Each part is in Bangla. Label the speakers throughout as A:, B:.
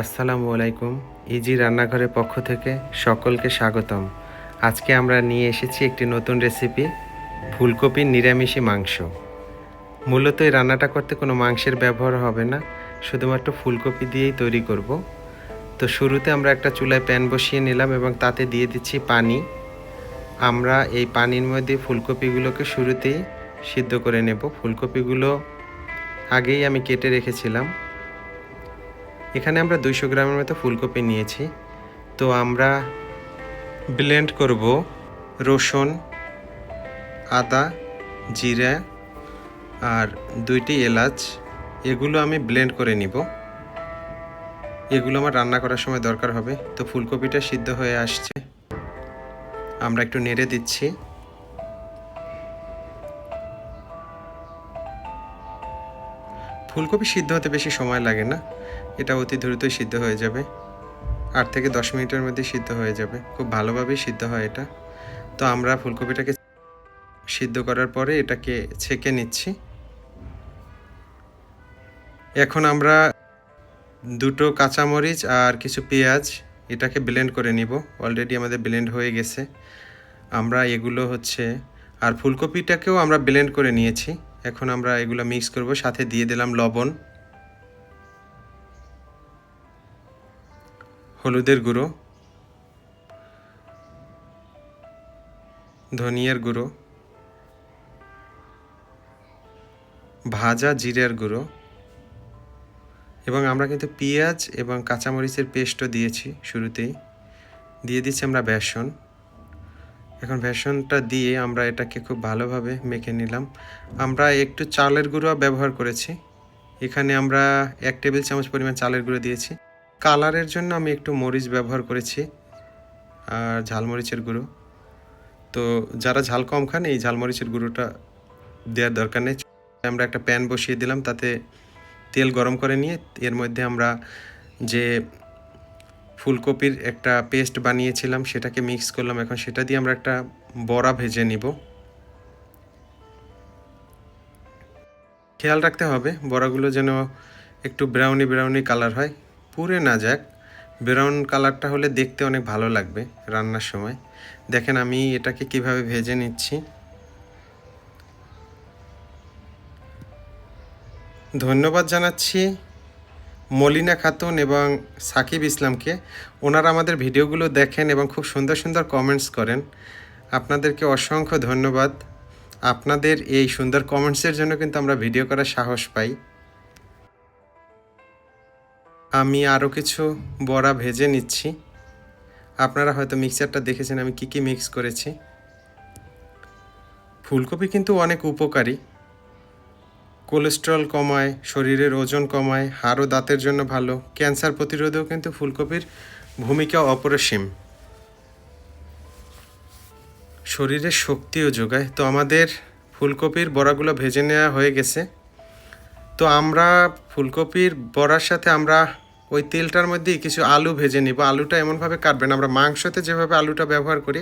A: আসসালামু আলাইকুম। ইজি রান্নাঘরের পক্ষ থেকে সকলকে স্বাগতম। আজকে আমরা নিয়ে এসেছি একটি নতুন রেসিপি, ফুলকপির নিরামিষি মাংস। মূলত এই রান্নাটা করতে কোনো মাংসের ব্যবহার হবে না, শুধুমাত্র ফুলকপি দিয়েই তৈরি করব। তো শুরুতে আমরা একটা চুলায় প্যান বসিয়ে নিলাম এবং তাতে দিয়ে দিচ্ছি পানি। আমরা এই পানির মধ্যে ফুলকপিগুলোকে শুরুতেই সিদ্ধ করে নেব। ফুলকপিগুলো আগেই আমি কেটে রেখেছিলাম। এখানে আমরা 200 গ্রামের মতো ফুলকপি নিয়েছি। তো আমরা ব্লেন্ড করব রসুন, আদা, জিরা আর 2টি এলাচ। এগুলো আমি ব্লেন্ড করে নিব। এগুলো আমার রান্না করার সময় দরকার হবে। তো ফুলকপিটা সিদ্ধ হয়ে আসছে, আমরা একটু নেড়ে দিচ্ছি। ফুলকপি সিদ্ধ হতে বেশি সময় লাগে না, এটা অতি দ্রুতই সিদ্ধ হয়ে যাবে। 8 থেকে 10 মিনিটের মধ্যে সিদ্ধ হয়ে যাবে, খুব ভালোভাবেই সিদ্ধ হয় এটা। তো আমরা ফুলকপিটাকে সিদ্ধ করার পরে এটাকে ছেঁকে নিচ্ছি। এখন আমরা 2টো কাঁচামরিচ আর কিছু পেঁয়াজ এটাকে ব্লেন্ড করে নিব। অলরেডি আমাদের ব্লেন্ড হয়ে গেছে। আমরা এগুলো আর ফুলকপিটাকেও আমরা ব্লেন্ড করে নিয়েছি। এখন আমরা এগুলো মিক্স করব, সাথে দিয়ে দিলাম লবণ, হলুদের গুঁড়ো, ধনিয়ার গুঁড়ো, ভাজা জিরার গুঁড়ো, এবং আমরা কিন্তু পেঁয়াজ এবং কাঁচামরিচের পেস্টও দিয়েছি শুরুতেই। দিয়ে দিচ্ছি আমরা বেসন। এখন বেসনটা দিয়ে আমরা এটাকে খুব ভালোভাবে মেখে নিলাম। আমরা একটু চালের গুঁড়ো ব্যবহার করেছি। এখানে আমরা 1 টেবিল চামচ পরিমাণ চালের গুঁড়ো দিয়েছি। কালারের জন্য আমি একটু মরিচ ব্যবহার করেছি আর ঝালমরিচের গুঁড়ো। তো যারা ঝাল কম খান এই ঝালমরিচের গুঁড়োটা দেওয়ার দরকার নেই। আমরা একটা প্যান বসিয়ে দিলাম, তাতে তেল গরম করে নিয়ে এর মধ্যে আমরা যে ফুলকপির একটা পেস্ট বানিয়েছিলাম সেটাকে মিক্স করলাম। এখন সেটা দিয়ে আমরা একটা বড়া ভেজে নিব। খেয়াল রাখতে হবে বড়াগুলো যেন একটু ব্রাউনি ব্রাউনি কালার হয়, পুড়ে না যাক। ব্রাউন কালারটা হলে দেখতে অনেক ভালো লাগবে রান্নার সময়। দেখেন আমি এটাকে কিভাবে ভেজে নিচ্ছি। ধন্যবাদ জানাচ্ছি মলিনা খাতুন এবং সাকিব ইসলামকে। ওনারা আমাদের ভিডিওগুলো দেখেন এবং খুব সুন্দর সুন্দর কমেন্টস করেন। আপনাদেরকে অসংখ্য ধন্যবাদ। আপনাদের এই সুন্দর কমেন্টসের জন্য কিন্তু আমরা ভিডিও করার সাহস পাই। আমি আরও কিছু বড়া ভেজে নিচ্ছি। আপনারা হয়তো মিক্সচারটা দেখেছেন আমি কি মিক্স করেছি। ফুলকপি কিন্তু অনেক উপকারী, কোলেস্টেরল কমায়, শরীরের ওজন কমায়, হাড় ও দাঁতের জন্য ভালো, ক্যান্সার প্রতিরোধেও কিন্তু ফুলকপির ভূমিকা অপরিসীম, শরীরের শক্তিও যোগায়। তো আমাদের ফুলকপির বড়াগুলো ভেজে নেওয়া হয়ে গেছে। তো আমরা ফুলকপির বড়ার সাথে আমরা ওই তেলটার মধ্যেই কিছু আলু ভেজে নিব। আলুটা এমনভাবে কাটবেন, আমরা মাংসতে যেভাবে আলুটা ব্যবহার করি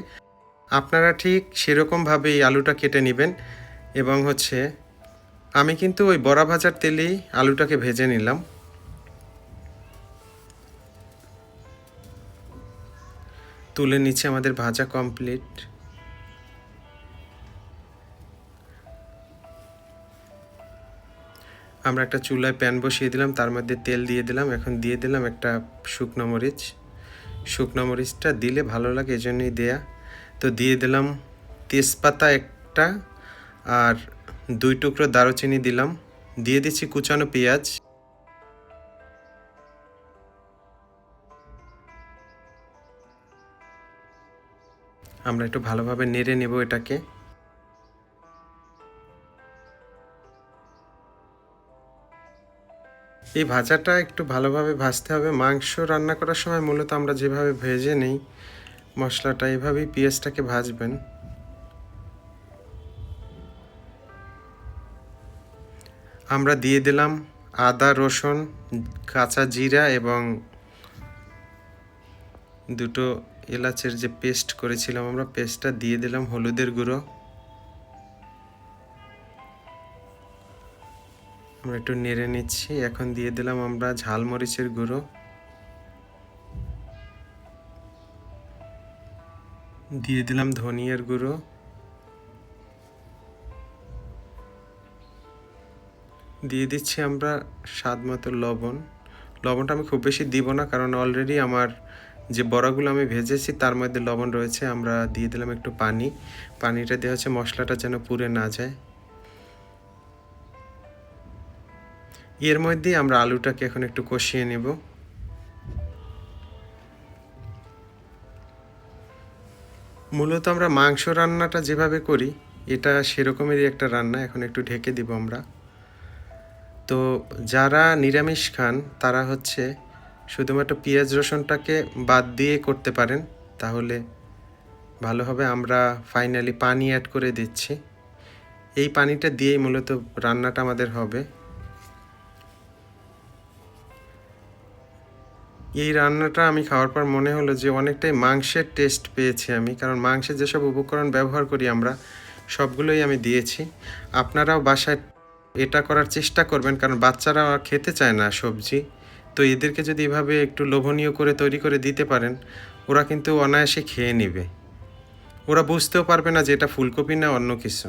A: আপনারা ঠিক সেরকমভাবেই আলুটা কেটে নেবেন। এবং আমি কিন্তু ওই বড়া ভাজার তেলেই আলুটাকে ভেজে নিলাম। তুলে নিচে আমাদের ভাজা কমপ্লিট। আমরা একটা চুলায় প্যান বসিয়ে দিলাম, তার মধ্যে তেল দিয়ে দিলাম। এখন দিয়ে দিলাম একটা শুকনো মরিচ। শুকনো মরিচটা দিলে ভালো লাগে এজন্যই দেয়া। তো দিয়ে দিলাম তেজপাতা একটা আর 2 টুকরো দারুচিনি দিলাম। দিয়ে দিচ্ছি কুচানো পেঁয়াজ। আমরা একটু ভালোভাবে নেড়ে নেব এটাকে। এই ভাজাটা একটু ভালোভাবে ভাজতে হবে। মাংস রান্না করার সময় মূলত আমরা যেভাবে ভেজে নেই মশলাটা, এভাবেই পেঁয়াজটাকে ভাজবেন। আমরা দিয়ে দিলাম আদা, রসুন, কাঁচা জিরা এবং 2টো এলাচের যে পেস্ট করেছিলাম আমরা, পেস্টটা দিয়ে দিলাম। হলুদের গুঁড়ো, আমরা একটু নেড়ে নিচ্ছি। এখন দিয়ে দিলাম আমরা ঝালমরিচের গুঁড়ো, দিয়ে দিলাম ধনিয়ার গুঁড়ো, দিয়ে দিচ্ছি আমরা স্বাদ মতো লবণ। লবণটা আমি খুব বেশি দিব না, কারণ অলরেডি আমার যে বড়াগুলো আমি ভেজেছি তার মধ্যে লবণ রয়েছে। আমরা দিয়ে দিলাম একটু পানি। পানিটা দেওয়া হচ্ছে মশলাটা যেন পুড়ে না যায়। এর মধ্যেই আমরা আলুটাকে এখন একটু কষিয়ে নেব। মূলত আমরা মাংস রান্নাটা যেভাবে করি এটা সেরকমেরই একটা রান্না। এখন একটু ঢেকে দিব আমরা। তো যারা নিরামিষ খান তারা হচ্ছে শুধুমাত্র পেঁয়াজ রসুনটাকে বাদ দিয়ে করতে পারেন, তাহলে ভালো হবে। আমরা ফাইনালি পানি অ্যাড করে দিচ্ছি। এই পানিটা দিয়েই মূলত রান্নাটা আমাদের হবে। এই রান্নাটা আমি খাওয়ার পর মনে হলো যে অনেকটাই মাংসের টেস্ট পেয়েছি আমি, কারণ মাংসের যেসব উপকরণ ব্যবহার করি আমরা সবগুলোই আমি দিয়েছি। আপনারাও বাসায় এটা করার চেষ্টা করবেন, কারণ বাচ্চারা খেতে চায় না সবজি। তো এদেরকে যদি এভাবে একটু লোভনীয় করে তৈরি করে দিতে পারেন, ওরা কিন্তু অনায়াসে খেয়ে নেবে। ওরা বুঝতেও পারবে না যে এটা ফুলকপি না অন্য কিছু।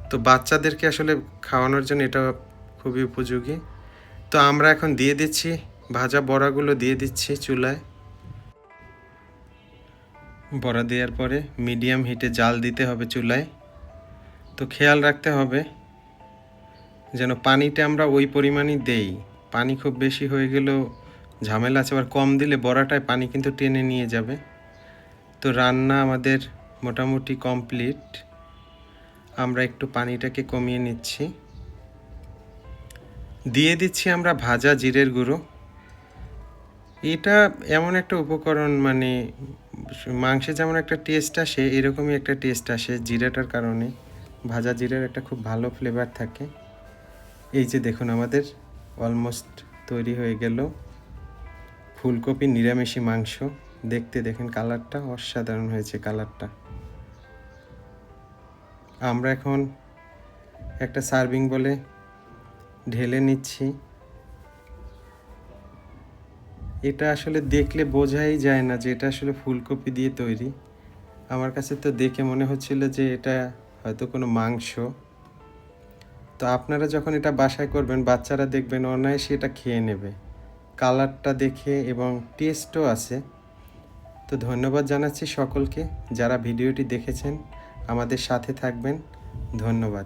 A: তো বাচ্চাদেরকে আসলে খাওয়ানোর জন্য এটা খুবই উপযোগী। তো আমরা এখন দিয়ে দিচ্ছি ভাজা বড়াগুলো, দিয়ে দিচ্ছি চুলায়। বড়া দেওয়ার পরে মিডিয়াম হিটে জাল দিতে হবে চুলায়। তো খেয়াল রাখতে হবে যেন পানিটা আমরা ওই পরিমাণই দেই। পানি খুব বেশি হয়ে গেলেও ঝামেলা আছে, আবার কম দিলে বড়াটায় পানি কিন্তু টেনে নিয়ে যাবে। তো রান্না আমাদের মোটামুটি কমপ্লিট। আমরা একটু পানিটাকে কমিয়ে নিচ্ছি। দিয়ে দিচ্ছি আমরা ভাজা জিরের গুঁড়ো। এটা এমন একটা উপকরণ, মানে মাংসে যেমন একটা টেস্ট আসে এরকমই একটা টেস্ট আসে জিরাটার কারণে। ভাজা জিরার একটা খুব ভালো ফ্লেভার থাকে। এই যে দেখুন আমাদের অলমোস্ট তৈরি হয়ে গেল ফুলকপি নিরামিষি মাংস। দেখতে দেখেন কালারটা অসাধারণ হয়েছে কালারটা। আমরা এখন একটা সার্ভিং বলে ঢেলে নিচ্ছি। এটা আসলে দেখলে বোঝাই যায় না যে এটা আসলে ফুলকপি দিয়ে তৈরি। আমার কাছে তো দেখে মনে হচ্ছিল যে এটা হয়তো কোনো মাংস। তো আপনারা যখন এটা বাসায় করবেন বাচ্চারা দেখবেন অনায়াসে এটা খেয়ে নেবে, কালারটা দেখে, এবং টেস্টও আছে। তো ধন্যবাদ জানাচ্ছি সকলকে যারা ভিডিওটি দেখেছেন। আমাদের সাথে থাকবেন। ধন্যবাদ।